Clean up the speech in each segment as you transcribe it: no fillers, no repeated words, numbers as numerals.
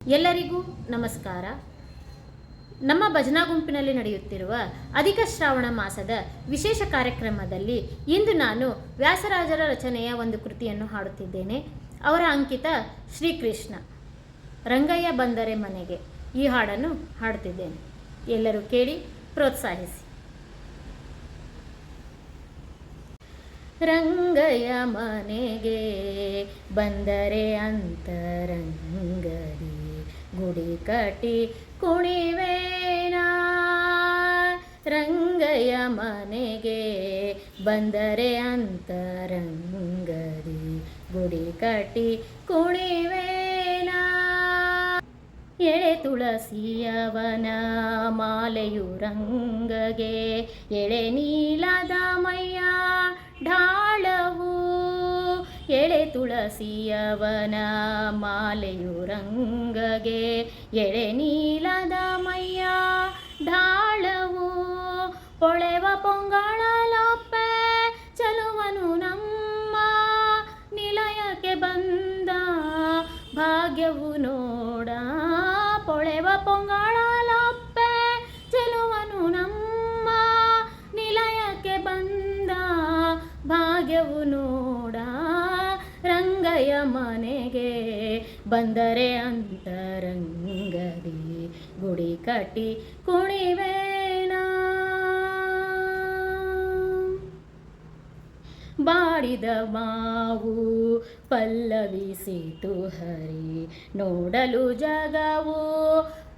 ಎಲ್ಲರಿಗೂ ನಮಸ್ಕಾರ. ನಮ್ಮ ಭಜನಾ ಗುಂಪಿನಲ್ಲಿ ನಡೆಯುತ್ತಿರುವ ಅಧಿಕ ಶ್ರಾವಣ ಮಾಸದ ವಿಶೇಷ ಕಾರ್ಯಕ್ರಮದಲ್ಲಿ ಇಂದು ನಾನು ವ್ಯಾಸರಾಜರ ರಚನೆಯ ಒಂದು ಕೃತಿಯನ್ನು ಹಾಡುತ್ತಿದ್ದೇನೆ. ಅವರ ಅಂಕಿತ ಶ್ರೀಕೃಷ್ಣ. ರಂಗಯ್ಯ ಬಂದರೆ ಮನೆಗೆ ಈ ಹಾಡನ್ನು ಹಾಡುತ್ತಿದ್ದೇನೆ. ಎಲ್ಲರೂ ಕೇಳಿ ಪ್ರೋತ್ಸಾಹಿಸಿ. ರಂಗಯ್ಯ ಮನೆಗೆ ಬಂದರೆ ಅಂತರಂಗದಿ ಗುಡಿ ಕಟ್ಟಿ ಕುಣಿವೇನಾ. ರಂಗಯ್ಯ ಮನೆಗೆ ಬಂದರೆ ಅಂತರಂಗದಿ ಗುಡಿ ಕಟ್ಟಿ ಕುಣಿವೇನಾ. ಎಳೆ ತುಳಸಿಯವನ ಮಾಲೆಯು ರಂಗಗೆ ಎಳೆ ನೀಲದ ಮೈಯ ಢಾಳವು. ಎಳೆ ತುಳಸಿಯವನ ಮಾಲೆಯು ರಂಗಗೆ ಎಳೆ ನೀಲದ ಮೈಯ ಢಾಳವು. ಪೊಳೆವ ಪೊಂಗಳಲೊಪ್ಪೆ ಚಲುವನು ನಮ್ಮ ನಿಲಯಕ್ಕೆ ಬಂದ ಭಾಗ್ಯವು ನೋಡ. ಪೊಳೆವ ಪೊಂಗಳಲೊಪ್ಪೆ ಚೆಲುವನು ನಮ್ಮ ನಿಲಯಕ್ಕೆ ಬಂದ ಭಾಗ್ಯವು ನೋಡ. ರಂಗಯ್ಯ ಮನೆಗೆ ಬಂದರೆ ಅಂತರಂಗದಿ ಗುಡಿ ಕಟ್ಟಿ ಕುಣಿವೇನಾ. ಬಾಡಿದ ಮಾವು ಪಲ್ಲವಿಸಿತು ಹರಿ ನೋಡಲು ಜಗವು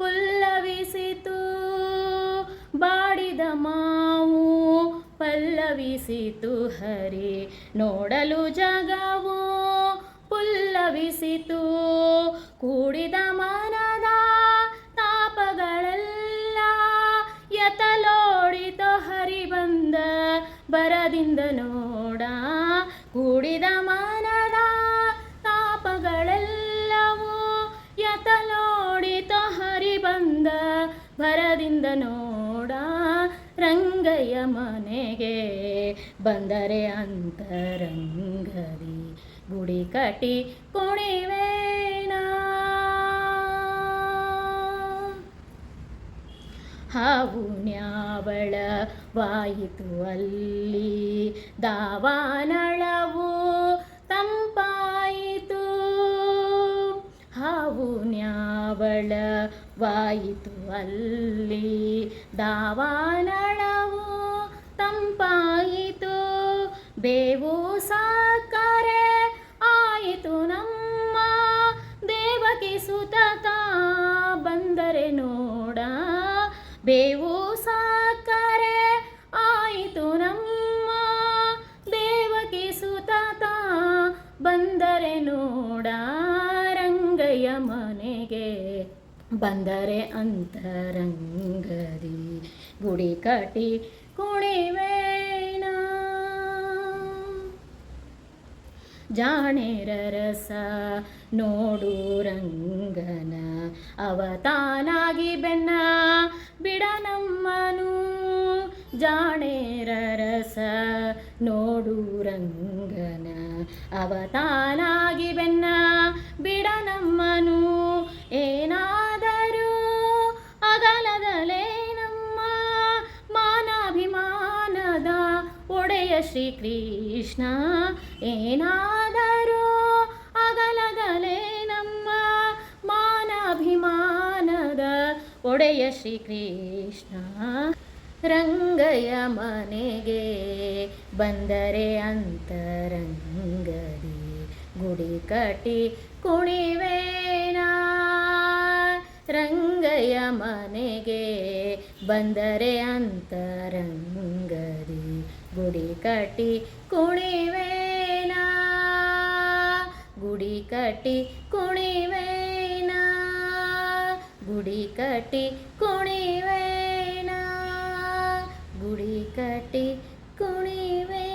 ಪುಲ್ಲವಿಸಿತು. ಬಾಡಿದ ಮಾವು ಪಲ್ಲವಿಸಿತು ಹರಿ ನೋಡಲು ಜಗವು ಪುಲ್ಲವಿಸಿತು. ಕೂಡಿದ ಮನದ ತಾಪಗಳೆಲ್ಲ ಎತಲೋಡಿತೋ ಹರಿ ಬಂದ ಬರದಿಂದ ನೋಡ. ಕೂಡಿದ ಮನದ ತಾಪಗಳೆಲ್ಲವೂ ಎತಲೋಡಿತೋ ಹರಿ ಬಂದ ಭರದಿಂದ ನೋಡ. ರಂಗಯ್ಯ ಮನೆಗೆ ಬಂದರೆ ಅಂತರಂಗದಿ ಗುಡಿ ಕಟ್ಟಿ ಕುಣಿವೇನಾ. ಹಾವು ನ್ಯಾವಳ ವಾಯಿತು ಅಲ್ಲಿ ದಾವಾನಳವು ತಂಪಾಯಿತು. ಹಾವು ನ್ಯಾವಳ ವಾಯಿತು ಅಲ್ಲಿ ದಾವಾನಳವು ತಂಪಾಯಿತು. ಬೇವು ಸಕ್ಕರೆ ಆಯಿತು ನಮ್ಮ ದೇವಕಿ ಸುತತ ಬಂದರೆ ನೋಡ. ಬೇವು ಸಕ್ಕರೆ ಆಯಿತು ನಮ್ಮ ದೇವಕಿ ಸುತತ ಬಂದರೆ ನೋಡ. ರಂಗಯ್ಯ ಮನೆಗೆ ಬಂದರೆ ಅಂತರಂಗದಿ ಗುಡಿ ಕಟ್ಟಿ ಕುಣಿವೇನಾ. ಜಾಣೆರ ರಸ ನೋಡು ರಂಗನ ಅವತಾನಾಗಿ ಬೆನ್ನ ಬಿಡನಮ್ಮನು. ಜಾಣೆರ ರಸ ನೋಡು ರಂಗನ ಅವತಾನಾಗಿ ಬೆನ್ನ ಬಿಡನಮ್ಮನು. ಏನಾದರೂ ಅಗಲದಲೇ ನಮ್ಮ ಮಾನಾಭಿಮಾನದ ಒಡೆಯ ಶ್ರೀಕೃಷ್ಣ. ಏನಾದರೂ ಅಗಲದಲೇ ನಮ್ಮ ಮಾನಾಭಿಮಾನದ ಒಡೆಯ ಶ್ರೀಕೃಷ್ಣ. ರಂಗಯ್ಯ ಮನೆಗೆ ಬಂದರೆ ಅಂತರಂಗದಿ ಗುಡಿ ಕಟ್ಟಿ ಕುಣಿವೇನಾ. ರಂಗಯ್ಯ ಮನೆಗೆ ಬಂದರೆ ಅಂತರಂಗದಿ ಗುಡಿ ಕಟ್ಟಿ ಕುಣಿವೇನಾ. ಗುಡಿ ಕಟ್ಟಿ ಕುಣಿವೇನಾ. ಗುಡಿ ಕಟ್ಟಿ ಕುಣಿವೇನಾ. ಗುಡಿ ಕಟ್ಟಿ ಕುಣಿವೇನಾ.